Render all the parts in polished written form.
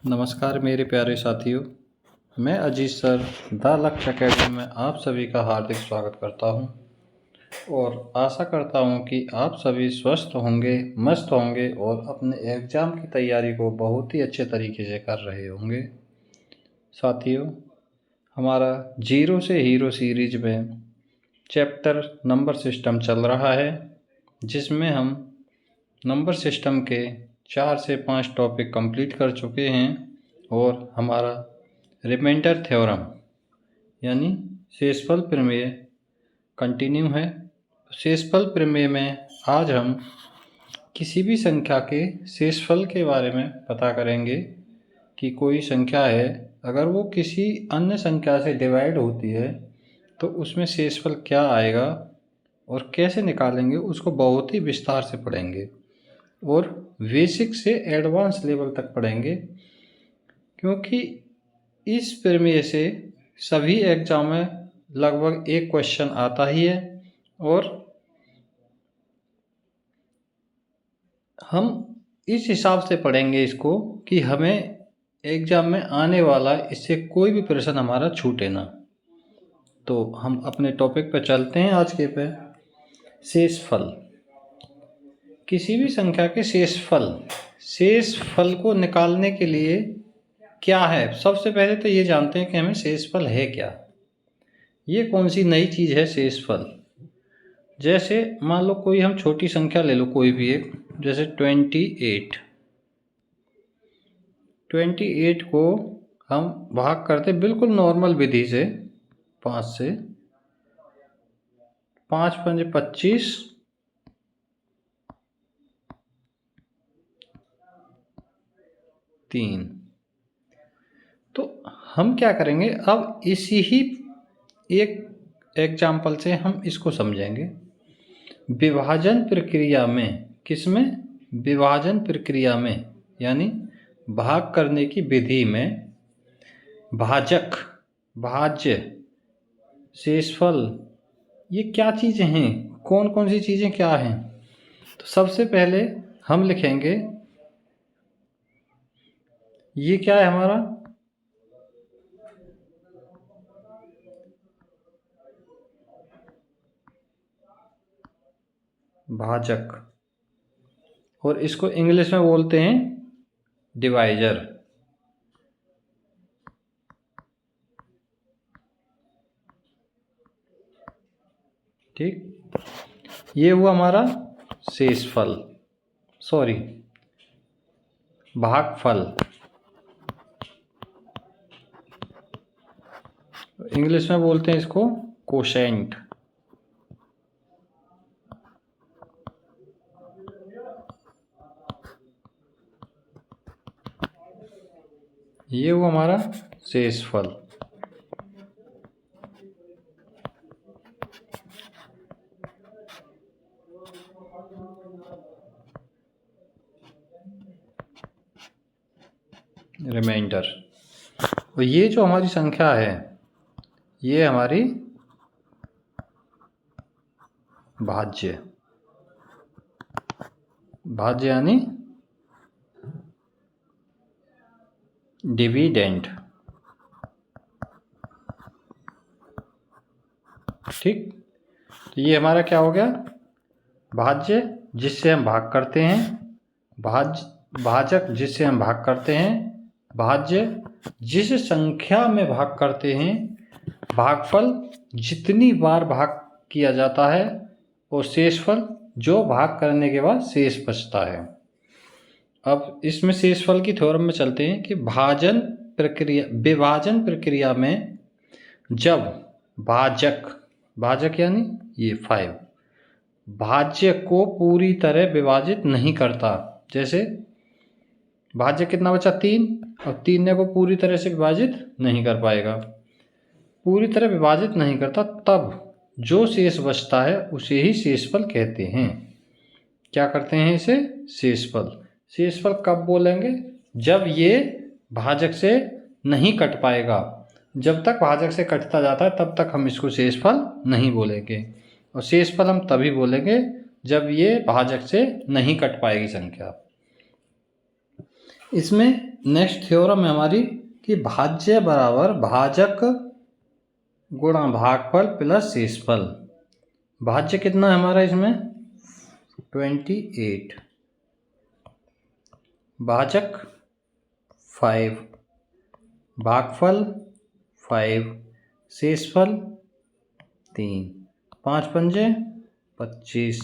नमस्कार मेरे प्यारे साथियों, मैं अजीत सर द लक्ष्य अकेडमी में आप सभी का हार्दिक स्वागत करता हूं और आशा करता हूं कि आप सभी स्वस्थ होंगे, मस्त होंगे और अपने एग्ज़ाम की तैयारी को बहुत ही अच्छे तरीके से कर रहे होंगे। साथियों, हमारा जीरो से हीरो सीरीज में चैप्टर नंबर सिस्टम चल रहा है, जिसमें हम नंबर सिस्टम के 4 से 5 टॉपिक कंप्लीट कर चुके हैं और हमारा रिमाइंडर थ्योरम यानी शेषफल प्रमेय कंटिन्यू है। शेषफल प्रमेय में आज हम किसी भी संख्या के शेषफल के बारे में पता करेंगे कि कोई संख्या है, अगर वो किसी अन्य संख्या से डिवाइड होती है तो उसमें शेषफल क्या आएगा और कैसे निकालेंगे, उसको बहुत ही विस्तार से पढ़ेंगे और बेसिक से एडवांस लेवल तक पढ़ेंगे, क्योंकि इस प्रमेय से सभी एग्जाम में लगभग एक क्वेश्चन आता ही है और हम इस हिसाब से पढ़ेंगे इसको कि हमें एग्जाम में आने वाला इससे कोई भी प्रश्न हमारा छूटे ना। तो हम अपने टॉपिक पर चलते हैं। आज के पे शेषफल। किसी भी संख्या के शेषफल को निकालने के लिए क्या है, सबसे पहले तो ये जानते हैं कि हमें शेषफल है क्या। ये कौन सी नई चीज़ है शेषफल। जैसे मान लो कोई हम छोटी संख्या ले लो, कोई भी एक, जैसे 28 को हम भाग करते बिल्कुल नॉर्मल विधि से 5 से। 5 पंजे 25, 3। तो हम क्या करेंगे, अब इसी ही एक एग्जाम्पल से हम इसको समझेंगे। विभाजन प्रक्रिया में, किसमें? विभाजन प्रक्रिया में, यानी भाग करने की विधि में भाजक, भाज्य, शेषफल, ये क्या चीज़ें हैं, कौन कौन सी चीज़ें क्या हैं। तो सबसे पहले हम लिखेंगे, ये क्या है हमारा, भाजक, और इसको इंग्लिश में बोलते हैं डिवाइजर। ठीक, ये हुआ हमारा शेषफल, सॉरी भागफल, इंग्लिश में बोलते हैं इसको कोशेंट। ये हुआ हमारा शेषफल। रिमाइंडर। और ये जो हमारी संख्या है, ये हमारी भाज्य, भाज्य यानी डिविडेंड। ठीक, तो ये हमारा क्या हो गया, भाज्य जिससे हम भाग करते हैं, भाजक जिससे हम भाग करते हैं, भाज्य जिस संख्या में भाग करते हैं, भागफल जितनी बार भाग किया जाता है, और शेषफल जो भाग करने के बाद शेष बचता है। अब इसमें शेषफल की थ्योरम में चलते हैं कि विभाजन प्रक्रिया में जब भाजक यानी ये 5 भाज्य को पूरी तरह विभाजित नहीं करता। जैसे भाज्य कितना बचा, 3, और 3 ने को पूरी तरह से विभाजित नहीं कर पाएगा, पूरी तरह विभाजित नहीं करता, तब जो शेष बचता है उसे ही शेषफल कहते हैं। क्या करते हैं इसे? शेषफल। शेषफल कब बोलेंगे? जब ये भाजक से नहीं कट पाएगा। जब तक भाजक से कटता जाता है तब तक हम इसको शेषफल नहीं बोलेंगे, और शेषफल हम तभी बोलेंगे जब ये भाजक से नहीं कट पाएगी संख्या। इसमें नेक्स्ट थ्योरम है हमारी कि भाज्य बराबर भाजक गुणा भागफल प्लस शेषफल। भाज्य कितना है हमारा इसमें 28, भाजक 5, भागफल 5, शेषफल 3, 5 पंजे 25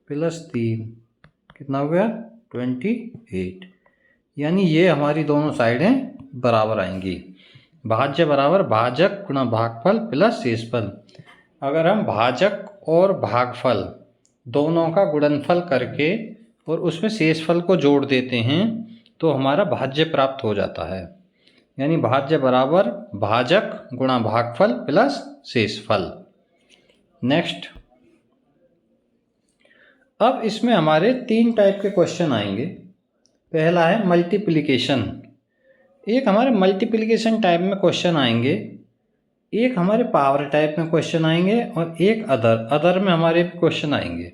प्लस 3 कितना हो गया 28। यानी ये हमारी दोनों साइडें बराबर आएंगी। भाज्य बराबर भाजक गुणा भागफल प्लस शेषफल। अगर हम भाजक और भागफल दोनों का गुणनफल करके और उसमें शेषफल को जोड़ देते हैं तो हमारा भाज्य प्राप्त हो जाता है। यानी भाज्य बराबर भाजक गुणा भागफल प्लस शेषफल। नेक्स्ट, अब इसमें हमारे 3 टाइप के क्वेश्चन आएंगे। पहला है मल्टीप्लिकेशन। एक हमारे मल्टीप्लिकेशन टाइप में क्वेश्चन आएंगे, एक हमारे पावर टाइप में क्वेश्चन आएंगे और एक अदर में हमारे क्वेश्चन आएंगे।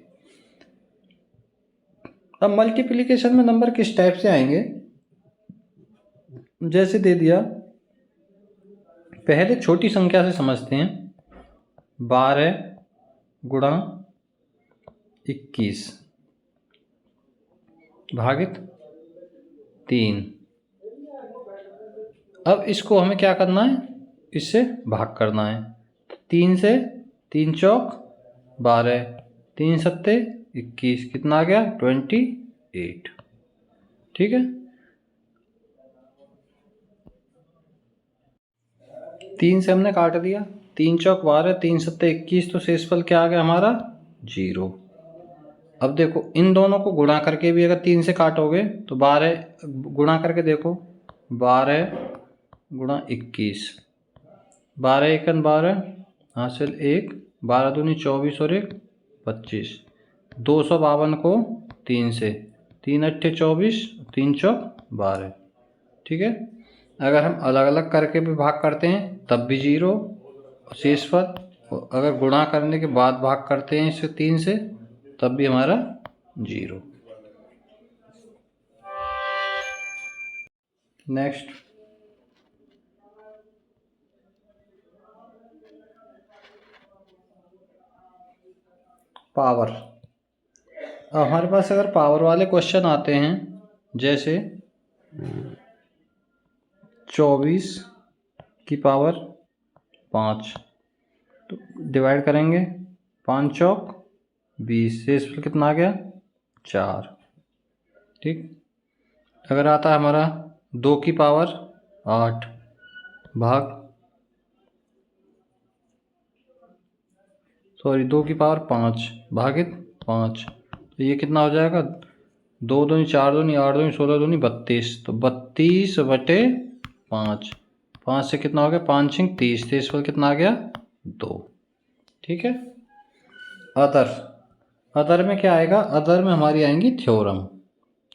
अब मल्टीप्लिकेशन में नंबर किस टाइप से आएंगे, जैसे दे दिया, पहले छोटी संख्या से समझते हैं। 12 गुणा 21 भागित 3। अब इसको हमें क्या करना है, इससे भाग करना है। 3 से 3 चौक 12, 3 सत्ते 21, कितना आ गया 28। ठीक है, 3 से हमने काट दिया, 3 चौक 12, 3 सत्ते 21, तो शेषफल क्या आ गया हमारा 0। अब देखो इन दोनों को गुणा करके भी अगर 3 से काटोगे तो 12 गुणा करके देखो, 12 गुणा 21, 12 एकन 12 हासिल 1, 12 दूनी 24 और 1 25, 252 को 3 से, 3 अट्ठे 24, 3 चौक 12। ठीक है, अगर हम अलग अलग करके भी भाग करते हैं तब भी 0 शेषफल, अगर गुणा करने के बाद भाग करते हैं इसे 3 से तब भी हमारा 0। Next, power. अब हमारे पास अगर पावर वाले क्वेश्चन आते हैं, जैसे 24 की पावर 5, तो डिवाइड करेंगे, 5 चौक 20, शेषफल कितना आ गया 4। ठीक, अगर आता है हमारा 2 की पावर 8 भाग 2 की पावर 5 भागित 5, तो ये कितना हो जाएगा, 2 दूनी 4 दूनी 8 दूनी 16 दूनी 32, तो 32/5, 5 से कितना हो गया 5 छिंग 30, शेषफल कितना आ गया 2। ठीक है, अदर में क्या आएगा, अदर में हमारी आएंगी थ्योरम,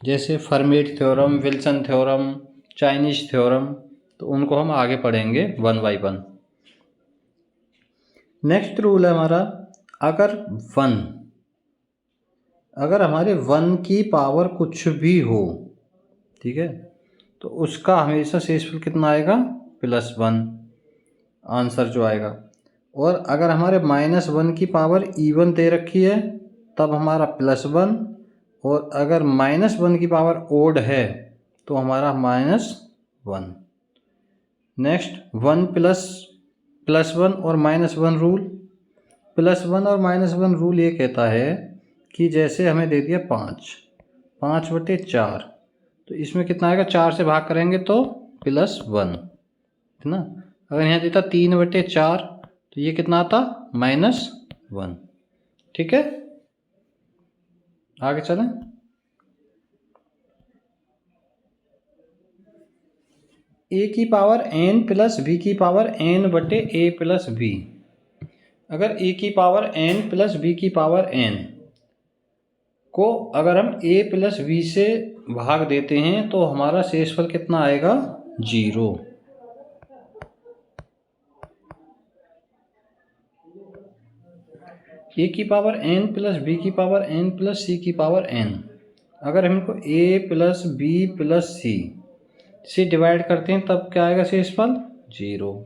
जैसे format theorem, Wilson theorem, Chinese theorem, तो उनको हम आगे पढ़ेंगे 1 बाय 1। नेक्स्ट रूल है हमारा, अगर हमारे 1 की पावर कुछ भी हो, ठीक है, तो उसका हमेशा शेषफल कितना आएगा +1, आंसर जो आएगा। और अगर हमारे -1 की पावर इवन दे रखी है तब हमारा +1, और अगर -1 की पावर ओड है तो हमारा -1। नेक्स्ट, 1 +1 और -1 रूल। +1 और -1 रूल ये कहता है कि जैसे हमें दे दिया 5/4, तो इसमें कितना आएगा, 4 से भाग करेंगे तो +1 है ना। अगर यहाँ देता 3/4 तो ये कितना आता -1। ठीक है, आगे चलें। a की पावर n प्लस b की पावर n/a प्लस b। अगर a की पावर n प्लस b की पावर n को अगर हम a प्लस b से भाग देते हैं तो हमारा शेषफल कितना आएगा 0। a की पावर n प्लस b की पावर n प्लस c की पावर n, अगर हम इनको a प्लस बी प्लस सी से डिवाइड करते हैं तब क्या आएगा शेषफल 0।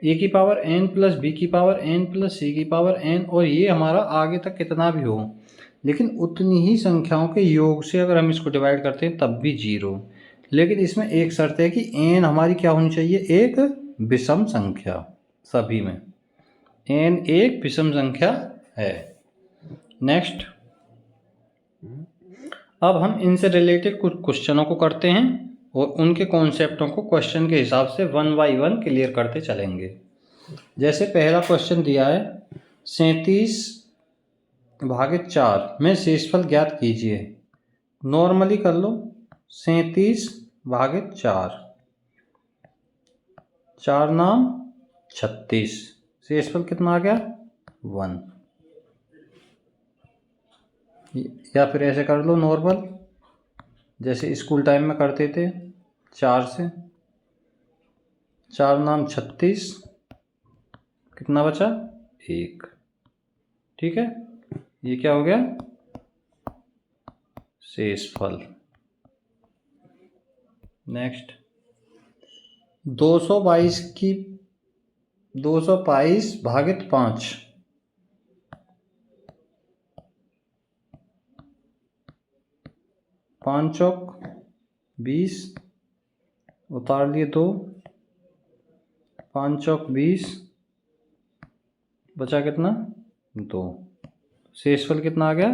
a की पावर n प्लस बी की पावर n प्लस सी की पावर n, और ये हमारा आगे तक कितना भी हो, लेकिन उतनी ही संख्याओं के योग से अगर हम इसको डिवाइड करते हैं तब भी 0। लेकिन इसमें एक शर्त है कि n हमारी क्या होनी चाहिए, एक विषम संख्या। सभी में n एक विषम संख्या है। नेक्स्ट, अब हम इनसे रिलेटेड कुछ क्वेश्चनों को करते हैं और उनके कॉन्सेप्टों को क्वेश्चन के हिसाब से 1 बाई 1 क्लियर करते चलेंगे। जैसे पहला क्वेश्चन दिया है 37/4 में शेषफल ज्ञात कीजिए। नॉर्मली कर लो। 37/4, 4 नाम 36, शेषफल कितना आ गया 1। या फिर ऐसे कर लो नॉर्मल, जैसे स्कूल टाइम में करते थे 4 से। 4 नाम 36, कितना बचा 1। ठीक है, ये क्या हो गया शेषफल। नेक्स्ट, 222/5, 5 चौक 20, उतार लिए 2, 5 चौक 20, बचा कितना 2। शेषफल कितना आ गया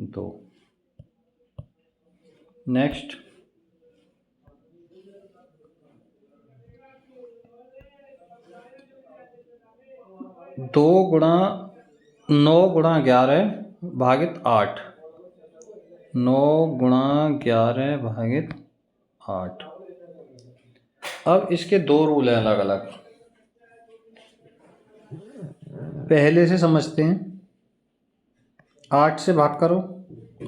2। नेक्स्ट, 2 गुणा 9 गुणा 11/8, 9 गुणा 11/8। अब इसके दो रूल हैं अलग अलग, पहले से समझते हैं। 8 से भाग करो,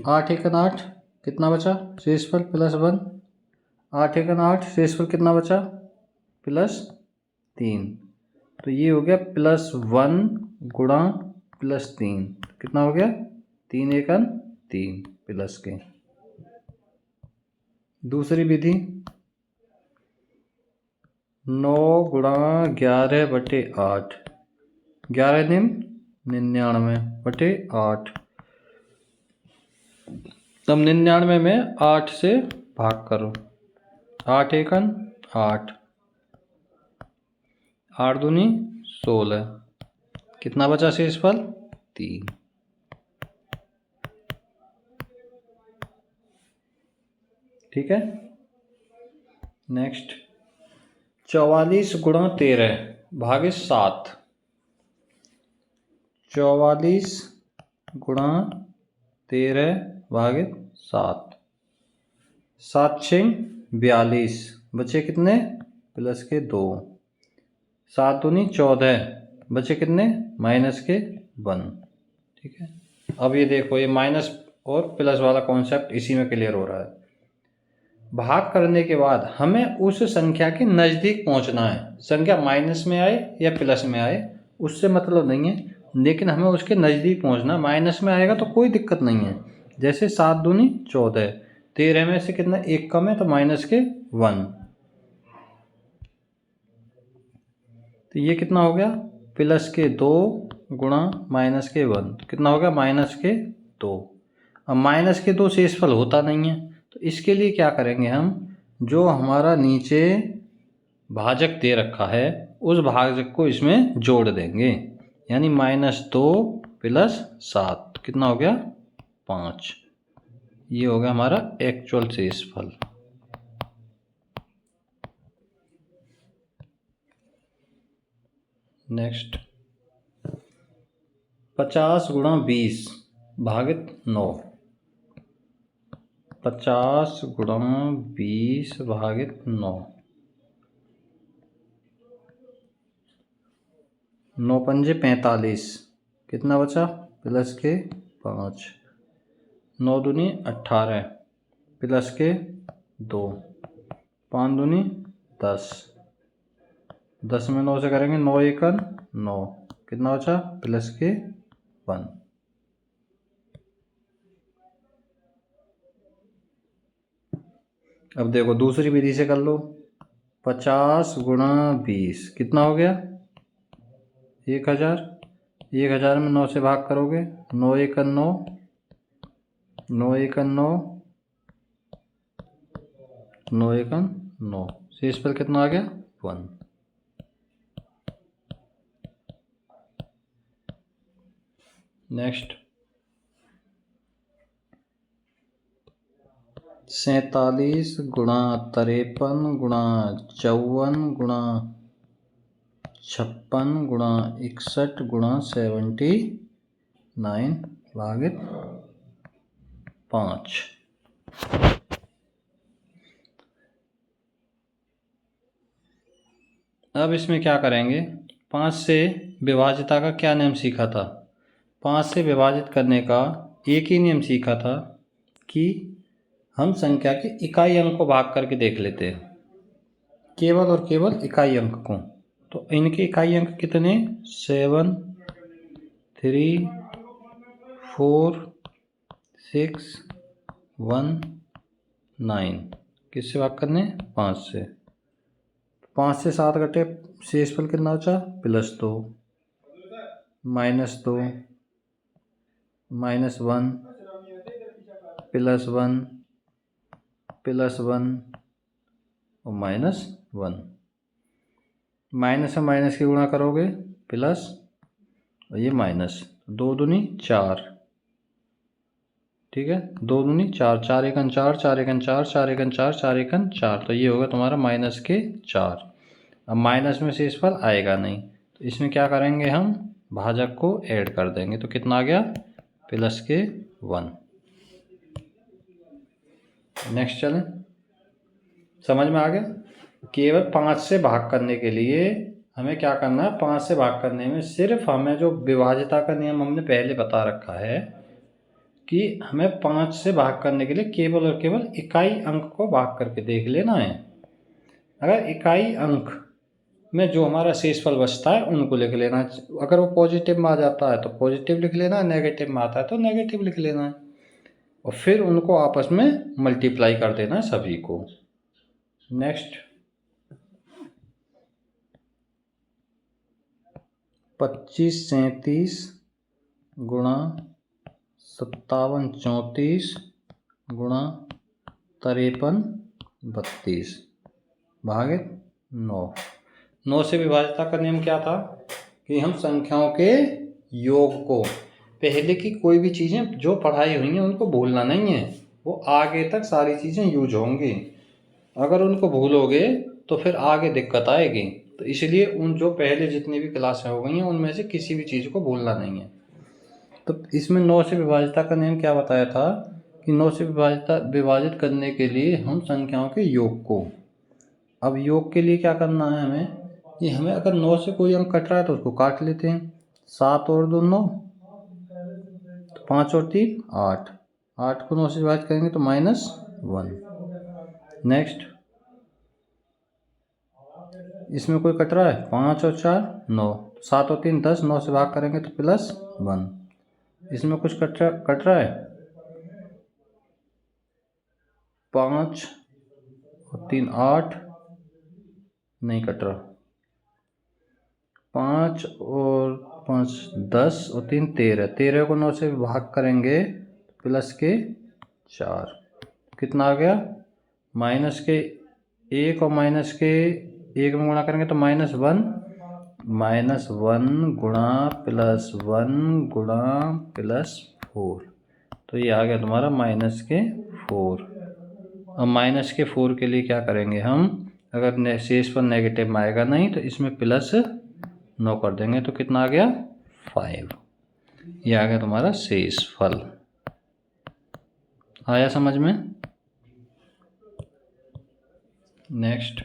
8 एकन 8, कितना बचा शेषफल +1। 8 एकन 8, शेषफल कितना बचा +3। तो ये हो गया +1 गुणा +3, कितना हो गया 3 एकन 3 प्लस के। दूसरी विधि 9 गुणा 11/8, 11 दिन 99/8। तब 99 में 8 से भाग करो, 8 एकन 8, 8 दूनी 16, कितना बचा शेषफल 3। ठीक है। नेक्स्ट, 44 गुणा 13/7, 44 गुणा 13/7, 7 6 42, बचे कितने प्लस के 2, 7 दूनी 14, बचे कितने माइनस के 1। ठीक है, अब ये देखो, ये माइनस और प्लस वाला कॉन्सेप्ट इसी में क्लियर हो रहा है। भाग करने के बाद हमें उस संख्या के नज़दीक पहुंचना है। संख्या माइनस में आए या प्लस में आए उससे मतलब नहीं है, लेकिन हमें उसके नज़दीक पहुंचना। माइनस में आएगा तो कोई दिक्कत नहीं है, जैसे 7 दूनी 14, 13 में से कितना 1 कम है तो माइनस के 1। तो ये कितना हो गया प्लस के 2 गुणा माइनस के 1, तो कितना हो गया माइनस के 2। अब माइनस के 2 शेषफल होता नहीं है, तो इसके लिए क्या करेंगे हम, जो हमारा नीचे भाजक दे रखा है उस भाजक को इसमें जोड़ देंगे, यानी -2 + 7, कितना हो गया 5। ये हो गया हमारा एक्चुअल शेषफल। नेक्स्ट, 50 गुणा 20/9, 50 गुणा 20/9, 9 पंजे 45, कितना बचा प्लस के 5, 9 दूनी 18 प्लस के 2, 5 दूनी 10, 10 में 9 से करेंगे 9 एकन 9, कितना बचा प्लस के 1। अब देखो दूसरी विधि से कर लो। 50 गुणा 20 कितना हो गया? 1000। 1000 में 9 से भाग करोगे, 9 एकड़ 9, 9 एकड़ 9, 9 एकड़ 9, शेषफल कितना आ गया? 1। नेक्स्ट 47 गुणा 53 गुणा 54 गुणा 56 गुणा 61 गुणा 79 भागित 5। अब इसमें क्या करेंगे? 5 से विभाजिता का क्या नियम सीखा था? 5 से विभाजित करने का एक ही नियम सीखा था कि हम संख्या के इकाई अंक को भाग करके देख लेते हैं, केवल और केवल इकाई अंक को। तो इनके इकाई अंक कितने? 7, 3, 4, 6, 1, 9। किससे भाग करने? 5 से। 5 से 7 घटे, शेषफल कितना बचा? +2, -2, -1, +1, +1 और -1। माइनस से माइनस की गुणा करोगे प्लस, और ये माइनस, 2 दूनी 4, ठीक है, 2 दूनी 4, 4 एकन 4, 4 एकन 4, 4 एकन 4, 4 एकन 4, तो ये होगा तुम्हारा -4। अब माइनस में शेषफल आएगा नहीं, तो इसमें क्या करेंगे हम? भाजक को ऐड कर देंगे, तो कितना आ गया? +1। नेक्स्ट चलें, समझ में आ गया? केवल 5 से भाग करने के लिए हमें क्या करना है? 5 से भाग करने में सिर्फ हमें जो विभाज्यता का नियम हमने पहले बता रखा है कि हमें 5 से भाग करने के लिए केवल और केवल इकाई अंक को भाग करके देख लेना है। अगर इकाई अंक में जो हमारा शेषफल बचता है उनको लिख लेना है। अगर वो पॉजिटिव में आ जाता है तो पॉजिटिव लिख लेना है, नेगेटिव में आता है तो नेगेटिव लिख लेना है, और फिर उनको आपस में मल्टीप्लाई कर देना है सभी को। नेक्स्ट 25 37 गुणा 57 34 गुणा 53 32 भागित 9। 9 से विभाज्यता का नियम क्या था कि हम संख्याओं के योग को, पहले की कोई भी चीज़ें जो पढ़ाई हुई हैं उनको भूलना नहीं है, वो आगे तक सारी चीज़ें यूज होंगी। अगर उनको भूलोगे तो फिर आगे दिक्कत आएगी, तो इसलिए उन जो पहले जितनी भी क्लासें हो गई हैं उनमें से किसी भी चीज़ को भूलना नहीं है। तो इसमें 9 से विभाज्यता का नियम क्या बताया था कि 9 से विभाजित करने के लिए हम संख्याओं के योग को, अब योग के लिए क्या करना है हमें कि हमें अगर 9 से कोई अंक कट रहा है तो उसको काट लेते हैं। 7 और 2 9, तो 5 और 3 8, 8 को 9 से विभाजित करेंगे तो -1। नेक्स्ट इसमें कोई कट रहा है, 5 और 4 9, 7 और 3 10, 9 से भाग करेंगे तो +1। इसमें कुछ कट रहा है, 5 और 3 8, नहीं कट रहा, 5 और 5 10 और 3 13, 13 को 9 से भाग करेंगे +4, कितना आ गया? -1 और -1 में गुणा करेंगे तो -1, -1 गुणा +1 गुणा +4, तो ये आ गया तुम्हारा -4। अब -4 के लिए क्या करेंगे हम? अगर शेषफल नेगेटिव में आएगा नहीं तो इसमें +9 कर देंगे, तो कितना आ गया? 5। ये आ गया तुम्हारा शेषफल। आया समझ में? नेक्स्ट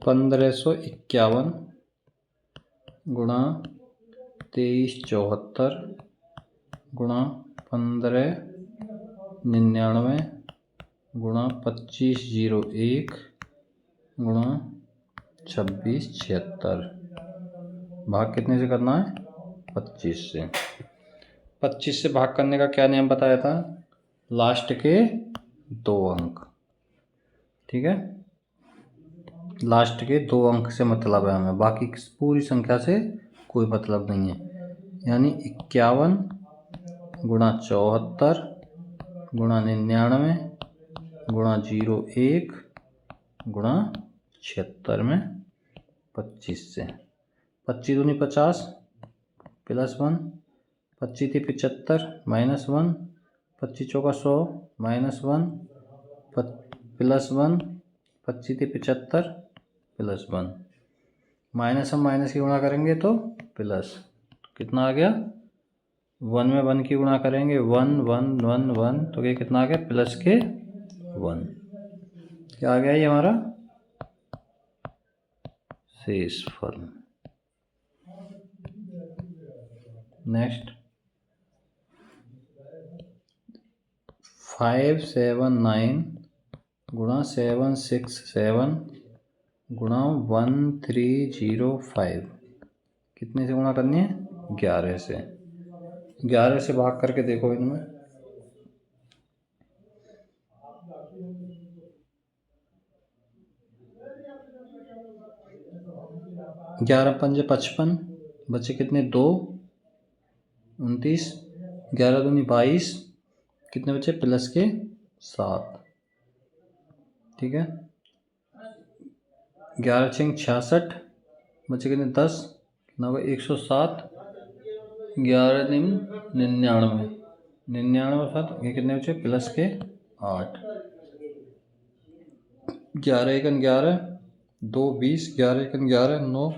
1551 गुणा 2374 गुणा 1599 गुणा 2501 गुणा 2676, भाग कितने से करना है? 25 से। 25 से भाग करने का क्या नियम बताया था? लास्ट के 2 अंक। ठीक है, लास्ट के 2 अंक से मतलब है हमें, बाकी पूरी संख्या से कोई मतलब नहीं है। यानी 51 गुणा 74 गुणा 99 गुणा 01 गुणा 76 में 25 से। 25 दूनी 50 प्लस 1, 25 थी 75 माइनस 1, 25 चौका 100 माइनस 1 प्लस 1, 25 थी 75 प्लस 1, माइनस हम माइनस की गुणा करेंगे तो प्लस, तो कितना आ गया? 1 में 1 की गुणा करेंगे 1 1 1 1, तो ये कितना आ गया? प्लस के 1। क्या आ गया ये हमारा शेषफल। नेक्स्ट 579 गुणा 767 गुणा 1305 कितने से गुणा करनी है? 11 से। 11 से भाग करके देखो इनमें। 11 पंजे 55, बचे कितने? 2, 29, 11 दूनी 22, कितने बचे? प्लस के 7। ठीक है, 11 छः 66, बचे कितने? 10, कितना होगा? 107, 11 दिन 99, 99 7, ये कितने बचे? प्लस के 8। 11 एक 11, 2 20, 11 एक 11, 9,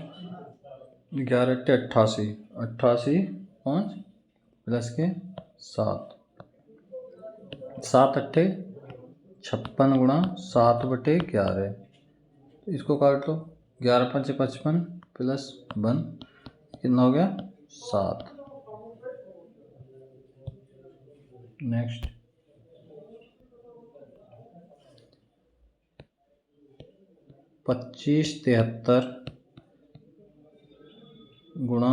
11 अट्ठे 88, 88 5 प्लस के 7, 7 अट्ठे 56 गुणा 7/11, इसको काट लो। 11 पंचे 55 प्लस 1, कितना हो गया? 7। नेक्स्ट 2573 गुणा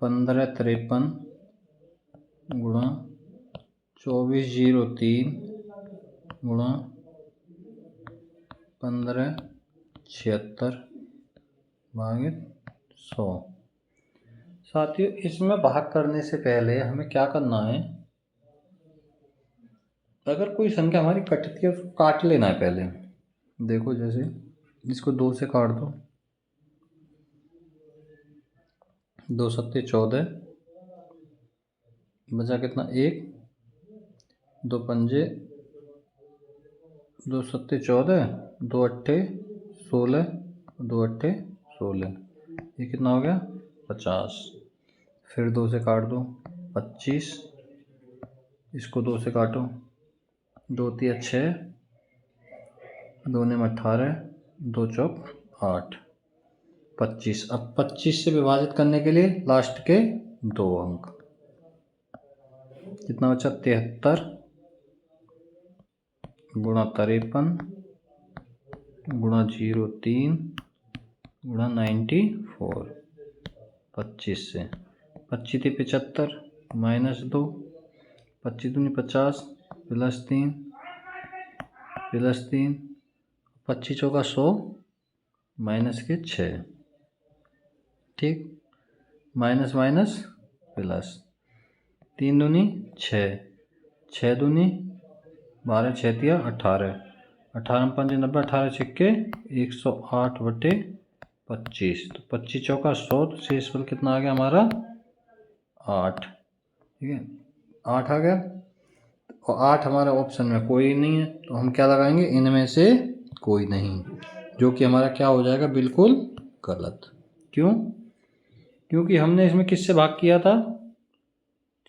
1553 गुणा 2403 गुणा 1576 भागित 100। साथियों, इसमें भाग करने से पहले हमें क्या करना है? अगर कोई संख्या हमारी कटती है उसको काट लेना है पहले। देखो जैसे इसको 2 से काट दो, 2 सत्ते 14, बचा कितना? 1, 2 पंजे 2 सत्ते 14, 2 अट्ठे 16, 2 अट्ठे 16, ये कितना हो गया? 50। फिर 2 से काट दो 25, इसको 2 से काटो, 2 तिया 6, 2 ने 18, 2 चौक 8, 25। अब 25 से विभाजित करने के लिए लास्ट के 2 अंक, कितना बचा? 73 गुणा 53 गुणा 03 गुणा 94, 25 से। 25 थी 75 माइनस 2, 25 दूनी 50 प्लस 3 प्लस 3, 25 चौका 100 माइनस के 6। ठीक, माइनस माइनस प्लस, 3 दूनी 6, 6 दूनी 12, 6 तिया 18, 18 में 5 90, 18 छिक्के 108/25, तो 25 चौका 100, तो शेषफल कितना आ गया हमारा? 8। ठीक है, 8 आ गया। और 8 हमारा ऑप्शन में कोई नहीं है, तो हम क्या लगाएंगे? इनमें से कोई नहीं, जो कि हमारा क्या हो जाएगा? बिल्कुल गलत। क्यों? क्योंकि हमने इसमें किससे भाग किया था?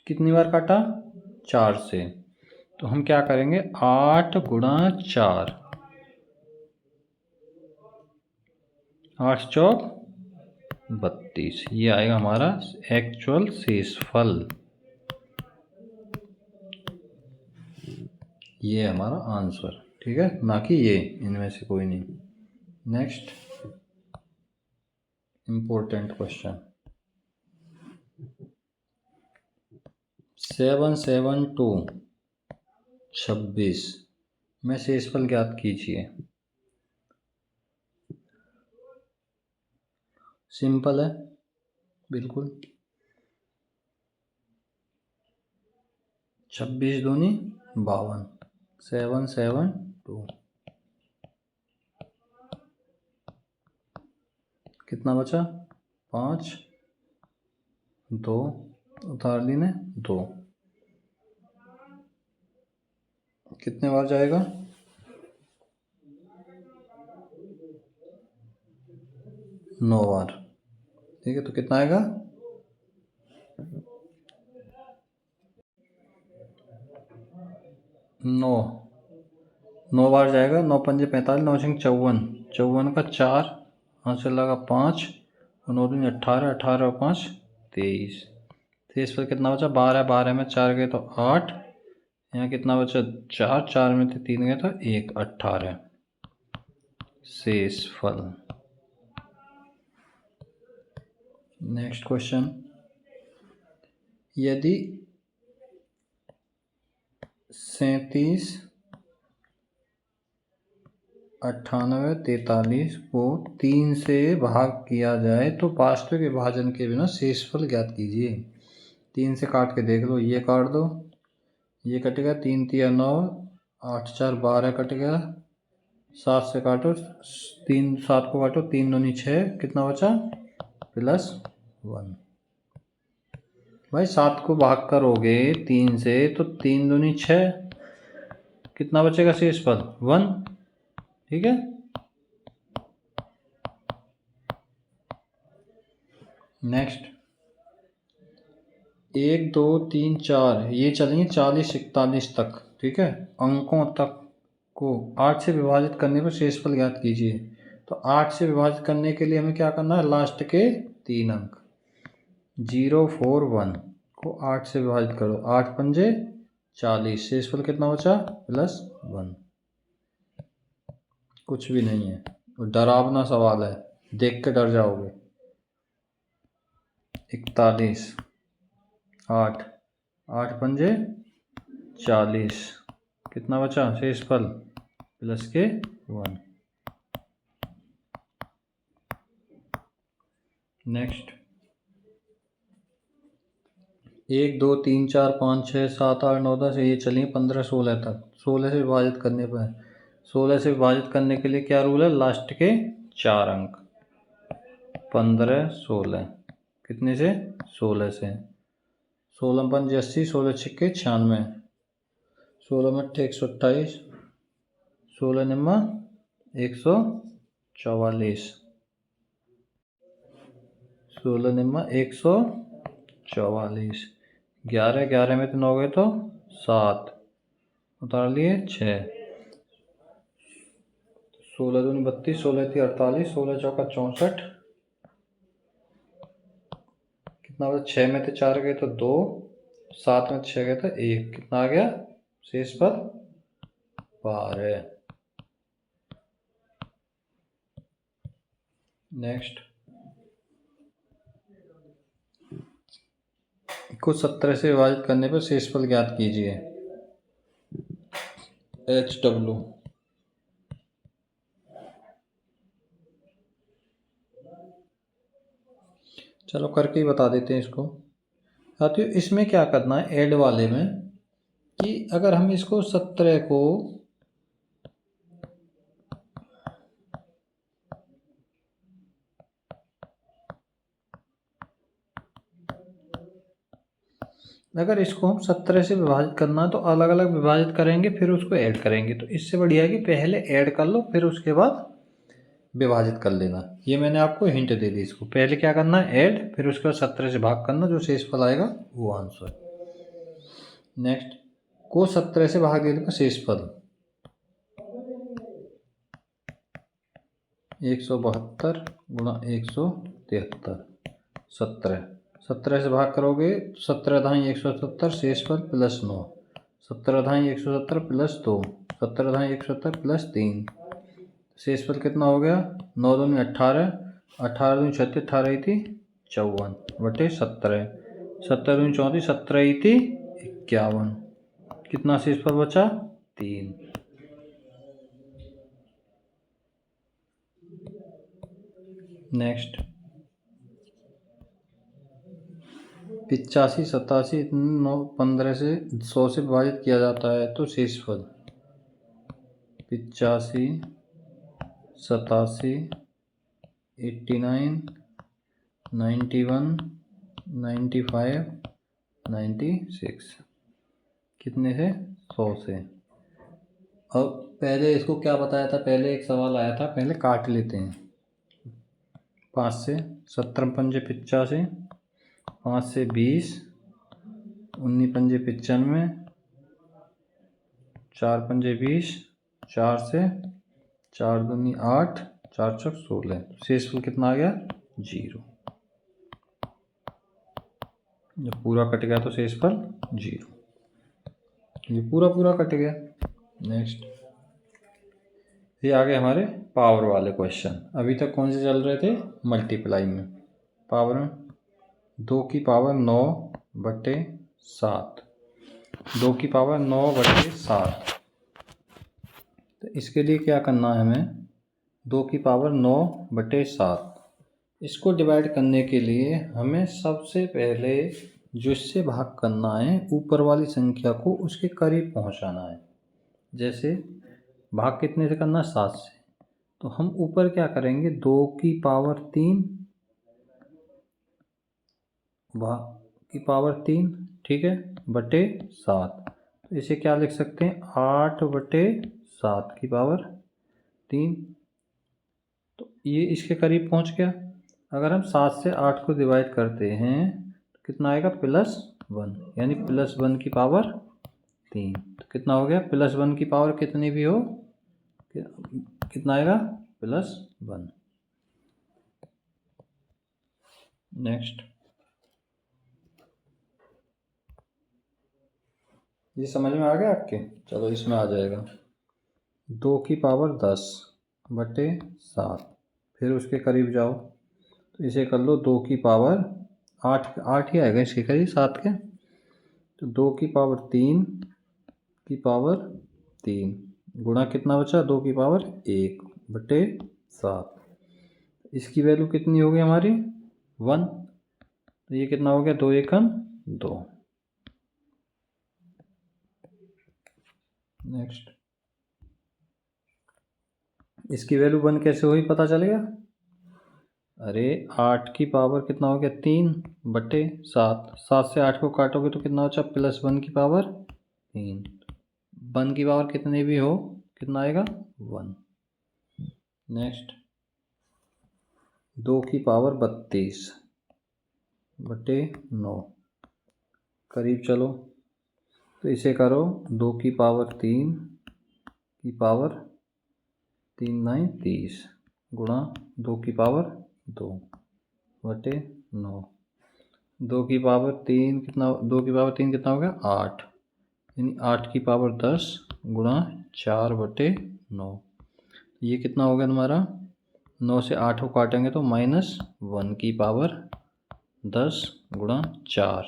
कितनी बार काटा? 4 से। तो हम क्या करेंगे? 8 गुणा 4, 8 चौक 32, ये आएगा हमारा एक्चुअल शेषफल। ये हमारा आंसर। ठीक है, ना कि ये, इनमें से कोई नहीं। Next important question. 772 26 में शेषफल ज्ञात कीजिए। सिंपल है बिल्कुल। 26 दूनी 52, 772 कितना बचा 5, 2 उतार ली ने 2, कितने बार जाएगा 9 बार। ठीक है, तो कितना आएगा 9 बार जाएगा। 9 पंजे 45, 9 छंग 54, 54 का 4, यहाँ से लगा 5 और 9 दूनी 18, 18 और 5 23। तेईस पर कितना बचा 12, 12 में 4 गए तो 8, यहाँ कितना बचा 4, 4 में से 3 गए तो 1, 18 शेषफल। नेक्स्ट क्वेश्चन, यदि 37, 98, 43 को 3 से भाग किया जाए तो वास्तविक विभाजन के बिना शेषफल ज्ञात कीजिए। 3 से काट के देख लो, ये काट दो, ये कट गया, 3 3 9, 8 4 12 कट गया, 7 से काटो, 3 7 को काटो, 3 दूनी 6, कितना बचा +1। भाई 7 को भाग करोगे 3 से तो 3 दूनी 6, कितना बचेगा शेषफल 1। ठीक है, नेक्स्ट 1 2 3 4 ये चलेंगे 40 41 तक। ठीक है, अंकों तक को 8 से विभाजित करने पर शेषफल ज्ञात कीजिए। तो 8 से विभाजित करने के लिए हमें क्या करना है, लास्ट के 3 अंक 0 4 1 को 8 से विभाजित करो, 8 पंजे 40, शेषफल कितना बचा +1। कुछ भी नहीं है, डरावना सवाल है, देख के डर जाओगे। 41, 8 8 पंजे 40, कितना बचा शेषफल +1। नेक्स्ट 1 2 3 4 5 6 7 8 9 10 ये चलिए 15 16 तक। 16 से विभाजित करने पर 16 से विभाजित करने के लिए क्या रूल है, लास्ट के 4 अंक 15 16, कितने से 16 से, 16 पंजे 80, 16 छिक्के 96, 16 में 128, 16 निम्मा 144, 16 निम्मा 144, 11 11 में तो 9 गए तो 7, उतार लिए 6, 16 दूनी 32, 16 थी 48, 16 चौका 64, कितना बचा 6 में थे 4 गए तो 2, 7 में 6 गए तो 1, कितना आ गया शेषफल 12। नेक्स्ट को 17 से विभाजित करने पर शेषफल ज्ञात कीजिए। HW चलो करके ही बता देते हैं इसको। साथियों इसमें क्या करना है, ऐड वाले में, कि अगर हम इसको 17 को अगर इसको हम 17 से विभाजित करना है तो अलग अलग विभाजित करेंगे, फिर उसको ऐड करेंगे। तो इससे बढ़िया है कि पहले ऐड कर लो, फिर उसके बाद विभाजित कर लेना। ये मैंने आपको हिंट दे दी। इसको पहले क्या करना है, ऐड, फिर उसके बाद 17 से भाग करना, जो शेषफल आएगा वो आंसर। नेक्स्ट को 17 से भाग देने का शेषफल 172 गुणा 173, 17 से भाग करोगे 17 धाई 170, शेषफल +9, 17 धाई 170 +2, 17 धाई 170 +3, शेषफल कितना हो गया 9 दूनी 18, 18 दूनी 36, 18 थी 54 बटे 17, 17 दूनी 34, 17 थी 51। कितना शेषफल बचा? 3। नेक्स्ट 85, 87, 9, 15 से 100 से विभाजित किया जाता है तो शेषफल 85, 87, 89, 91, 95, 96। कितने से? 100 से। अब पहले इसको क्या बताया था? पहले एक सवाल आया था, पहले काट लेते हैं। 5 से 17 पंजे 85, 5 से 20, 19 पंजे 95, 4 पंजे 20, 4 से 4 दूनी 8, 4 चौक 16। शेषफल कितना आ गया? 0। जब पूरा कट गया तो शेषफल 0। ये पूरा पूरा कट गया। नेक्स्ट ये आ गए हमारे पावर वाले क्वेश्चन। अभी तक कौन से चल रहे थे? मल्टीप्लाई में। पावर में 2 की पावर 9 बटे 7, 2 की पावर 9 बटे 7। तो इसके लिए क्या करना है हमें? 2 की पावर 9 बटे 7, इसको डिवाइड करने के लिए हमें सबसे पहले जो इससे भाग करना है ऊपर वाली संख्या को उसके करीब पहुंचाना है। जैसे भाग कितने से करना? 7 से। तो हम ऊपर क्या करेंगे? 2 की पावर 3 भाग की पावर 3, ठीक है, बटे 7। तो इसे क्या लिख सकते हैं? 8 बटे 7 की पावर 3। तो ये इसके करीब पहुंच गया। अगर हम 7 से 8 को डिवाइड करते हैं तो कितना आएगा? +1, यानी +1 की पावर 3। तो कितना हो गया? +1 की पावर कितनी भी हो कितना आएगा? +1। नेक्स्ट ये समझ में आ गया आपके? चलो इसमें आ जाएगा 2 की पावर 10 बटे 7, फिर उसके करीब जाओ तो इसे कर लो 2 की पावर 8, 8 ही आएगा इसके करीब 7 के। तो 2 की पावर 3 की पावर 3 गुणा कितना बचा? 2 की पावर 1 बटे 7। इसकी वैल्यू कितनी हो गई हमारी? 1। तो ये कितना हो गया? 2 एकम 2। नेक्स्ट इसकी वैल्यू 1 कैसे हुई पता चल गया? अरे 8 की पावर कितना हो गया? 3 बटे 7, 7 से 8 को काटोगे तो कितना बचा? +1 की पावर 3। 1 की पावर कितने भी हो कितना आएगा? 1। नेक्स्ट 2 की पावर 32 बटे 9, करीब चलो तो इसे करो 2 की पावर 3 की पावर 3 9 30 गुणा 2 की पावर 2 बटे 9। 2 की पावर 3 कितना? 2 की पावर 3 कितना हो गया? 8, यानी 8 की पावर 10 गुणा 4 बटे 9। ये कितना हो गया तुम्हारा? 9 से 8 को काटेंगे तो -1 की पावर 10 गुणा 4।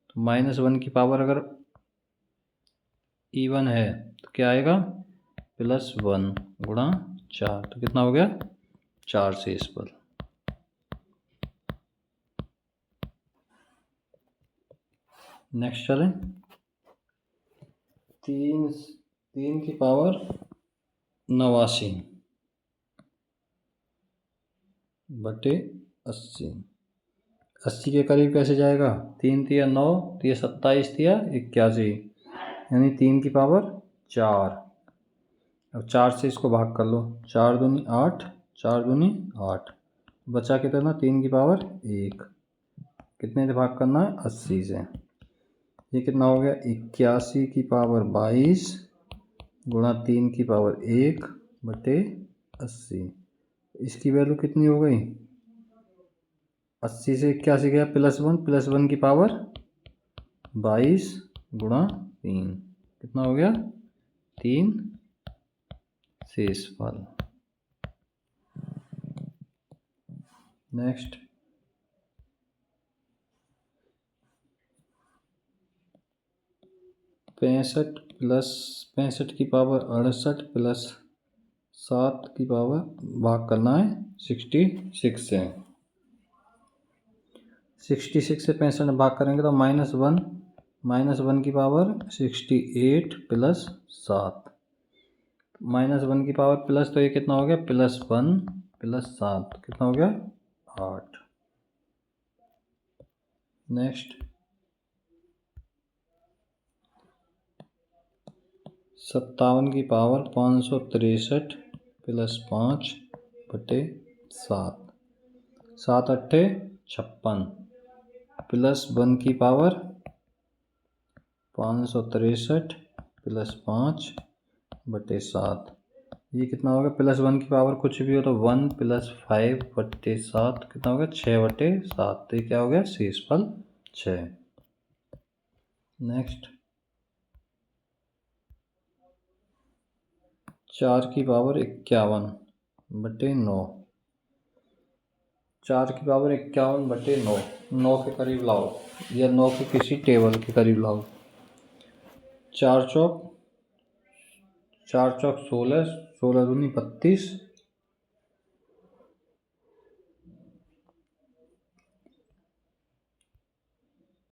तो -1 की पावर अगर इवन है तो क्या आएगा? +1 गुणा 4। तो कितना हो गया? 4 शेषफल। नेक्स्ट चलें 3 की पावर 89 बटे 80। 80 के करीब कैसे जाएगा? 3 तिया 9, तिया 27, तिया 81, यानी 3 की पावर 4। अब 4 से इसको भाग कर लो, 4 दूनी 8, 4 दूनी 8, बचा कितना? 3 की पावर 1। कितने से भाग करना है? 80 से। ये कितना हो गया? 81 की पावर 22 गुणा 3 की पावर 1 बटे 80। इसकी वैल्यू कितनी हो गई? 80 से 81 गया +1, +1 की पावर 22 गुणा 3 कितना हो गया? 3 शेषफल। नेक्स्ट 65 की पावर 68 प्लस 7 की पावर भाग करना है 66 से। 66 से 65 में भाग करेंगे तो -1 की पावर 68 प्लस 7, -1 की पावर प्लस, तो ये कितना हो गया +1 प्लस 7 कितना हो गया 8। नेक्स्ट 57 की पावर 563 प्लस 5 बटे 7, 7 अट्ठे 56 प्लस 1 की पावर 563 प्लस 5 बटे 7, ये कितना होगा +1 की पावर कुछ भी हो तो 1 प्लस 5 बटे 7 कितना हो गया 6 बटे 7, तो ये क्या हो गया शेषफल 6। नेक्स्ट 4 की पावर 51 बटे 9, 4 की पावर 51 बटे 9, 9 के करीब लाओ या 9 के किसी टेबल के करीब लाओ। 4 चौक 16, 16 दूनी 32,